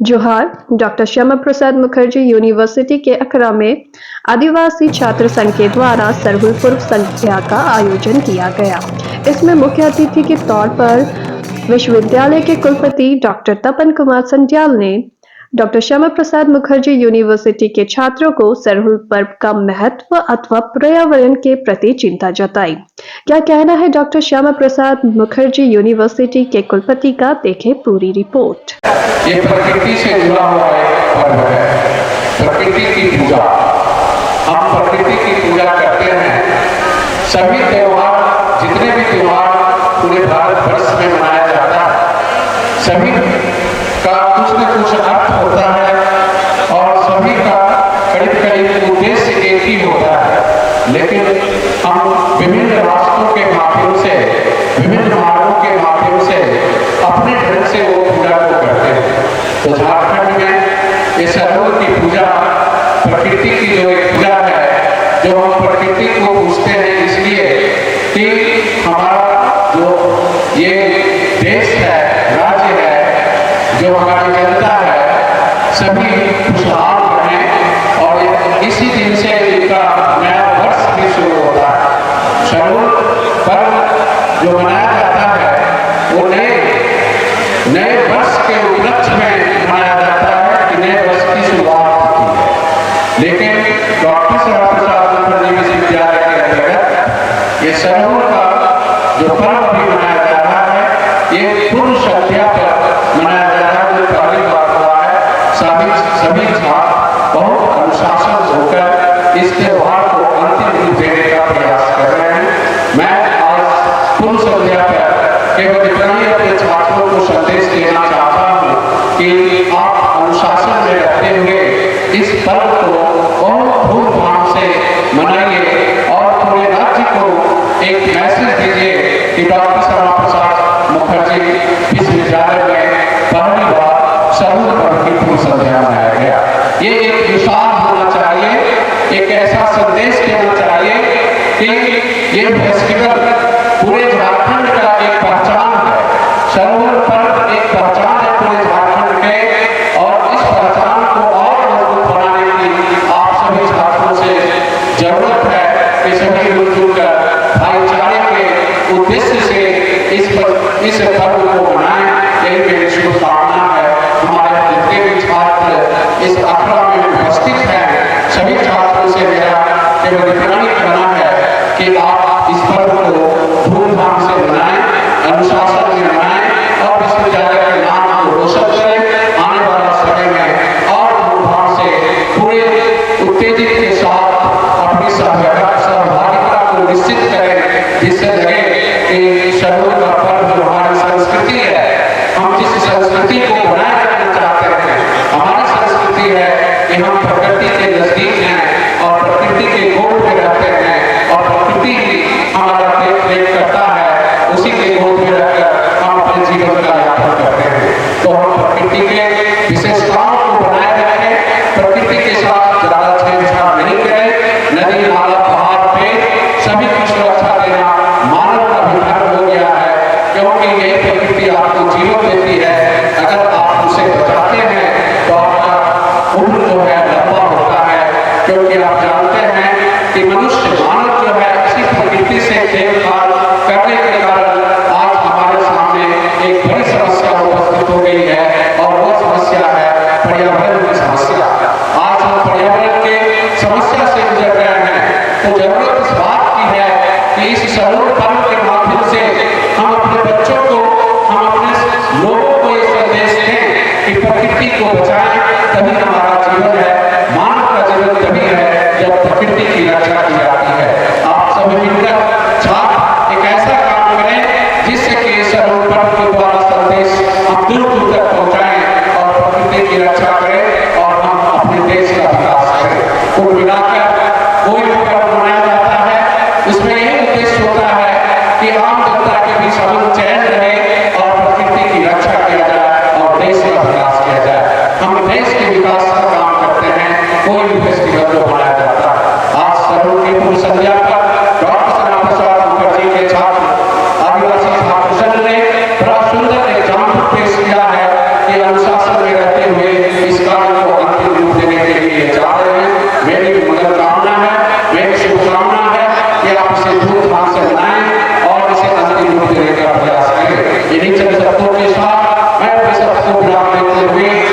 जोहार। Doctor Shyama Prasad Mukherjee university के अकरा में आदिवासी छात्र संघ के द्वारा सरहुल पूर्व संध्या का आयोजन किया गया। इसमें मुख्य अतिथि के तौर पर विश्वविद्यालय के कुलपति डॉक्टर तपन कुमार संध्याल ने डॉक्टर श्यामा प्रसाद मुखर्जी यूनिवर्सिटी के छात्रों को सरहुल पर्व का महत्व अथवा पर्यावरण के प्रति चिंता जताई। क्या कहना है डॉक्टर श्यामा प्रसाद मुखर्जी यूनिवर्सिटी के कुलपति का, देखें पूरी रिपोर्ट। ये प्रकृति से जुड़ा हुआ एक पर्व है, प्रकृति की पूजा। हम प्रकृति की पूजा करते हैं। सभी त्योहार, जितने भी त्योहार पूरे भारतवर्ष में मनाया जाता है, सभी का कुछ न कुछ अर्थ होता है और सभी का करीब करीब उद्देश्य एक ही होता है। लेकिन हम विभिन्न रास्तों के माध्यम से, विभिन्न मार्गों के माध्यम से अपने ढंग से वो पूजा को करते हैं। तो झारखंड में ये सरहुल की पूजा प्रकृति की जो एक पूजा है, जो हम प्रकृति को पूजते हैं इसलिए कि हमारा जो ये देश है, राज्य है, जो हमारी जनता है, सभी खुशहाल रहें और इसी दिन से इनका नया वर्ष भी शुरू होता है। सरहुल पर्व जो मनाया जाता है वो नए वर्ष के उपलक्ष्य में मनाया जाता है कि नए वर्ष की शुरुआत होती है। लेकिन डॉक्टर श्यामा प्रसाद मुखर्जी विश्वविद्यालय के अंतर्गत ये सरहुल का जो पर्व अभी मनाया जा रहा है, ये पूर्व संध्या पर मनाया जा रहा है, जो पहली बार हुआ है। सभी छात्र बहुत अनुशासन होकर इस त्योहार को अंतिम रूप देने का प्रयास कर रहे हैं। मैं आज पूर्व संध्या पर केवल इतना ही अपने छात्रों को संदेश देना चाहता हूँ कि आप अनुशासन में रहते हुए इस पर्व को बहुत धूमधाम से मनाइए और पूरे राज्य को एक मैसेज दीजिए कि डॉक्टर श्यामा प्रसाद मुखर्जी विश्वविद्यालय में पहली बार सरहुल पर्व की पूर्व संध्या मनाया गया। ये एक विशाल होना चाहिए, एक ऐसा संदेश देना चाहिए कि ये फेस्टिवल पूरे झारखंड का एक पहचान है। सरहुल पर्व एक पहचान है पूरे झारखंड के, और इस पहचान को और मजबूत बनाने की आप सभी छात्रों से जरूरत है कि सभी मिलजुल कर भाईचारे के उद्देश्य से इस पर्व को मनाएं। यही मेरी शुभकामना है। हमारे जितने भी छात्र इस अखड़ा में उपस्थित हैं, सभी छात्रों से मेरा केवल इतना ही कहना है कि आप इस पर्व को धूमधाम से मनाएं, अनुशासन में मनाएं और विश्वविद्यालय के नाम को रोशन करें। आने वाला समय में और धूमधाम से पूरे उत्तेजित के साथ अपनी सहभागिता को निश्चित करें, जिससे लगे कि सरहुल का पर्व जो हमारी संस्कृति है, हम जिस संस्कृति को बनाए रखना चाहते हैं, हमारी संस्कृति है कि हम प्रकृति के नजदीक हैं और प्रकृति के गोद में रहते हैं और प्रकृति हमारा देख रेख करता है, उसी के गोद में रहकर हम अपने जीवन का यापन करते हैं। तो हम प्रकृति के विशेषताओं को बनाए रखें, प्रकृति के साथ ज्यादा छेड़छाड़ नहीं करें। नदी नाला पहाड़ पे सभी की सुरक्षा देना मानव का भी धर्म हो गया है, क्योंकि यही प्रकृति आपको जीवन देती है। अगर आप उसे बचाते हैं तो आपका उम्र जो है लंबा होता है, क्योंकि आप जानते हैं कि मनुष्य मानव जो है इसी प्रकृति से देखभाल करने के कारण आज हमारे सामने एक बड़ी समस्या उपस्थित हो गई है, और वो समस्या है पर्यावरण की समस्या। आज हम पर्यावरण के समस्या से गुजर रहे हैं, तो जरूरत इस बात की है कि इस सरहुल पर्व के माध्यम से हम अपने बच्चों को, हम अपने लोगों को ये संदेश दें कि प्रकृति को बचाएं, तभी हमारा जीवन है। मानव का जीवन तभी है जब प्रकृति की रक्षा की जाती है। आप सभी मिलकर छात्र एक ऐसा काम करें जिससे कि सरहुल पर्व के द्वारा संदेश हम दूर दूर तक पहुंचाएं और प्रकृति की रक्षा करें और हम अपने देश का विकास करें। कुल मिलाकर कोई भी पर्व मनाया जाता है, उसमें यही उद्देश्य होता है कि आम जनता के बीच अमन चैन रहे और प्रकृति की रक्षा किया जाए और देश का विकास किया जाए। हम देश के विकास का काम करते हैं, कोई भी फेस्टिवल जो मनाया जाता है। आज सरहुल की पूर्व संध्या पर डॉक्टर श्यामा प्रसाद मुखर्जी के छात्र आदिवासी छात्र संघ ने बड़ा सुंदर एग्जाम्पल पेश किया है कि अनुशासन में रहते हुए होते हुए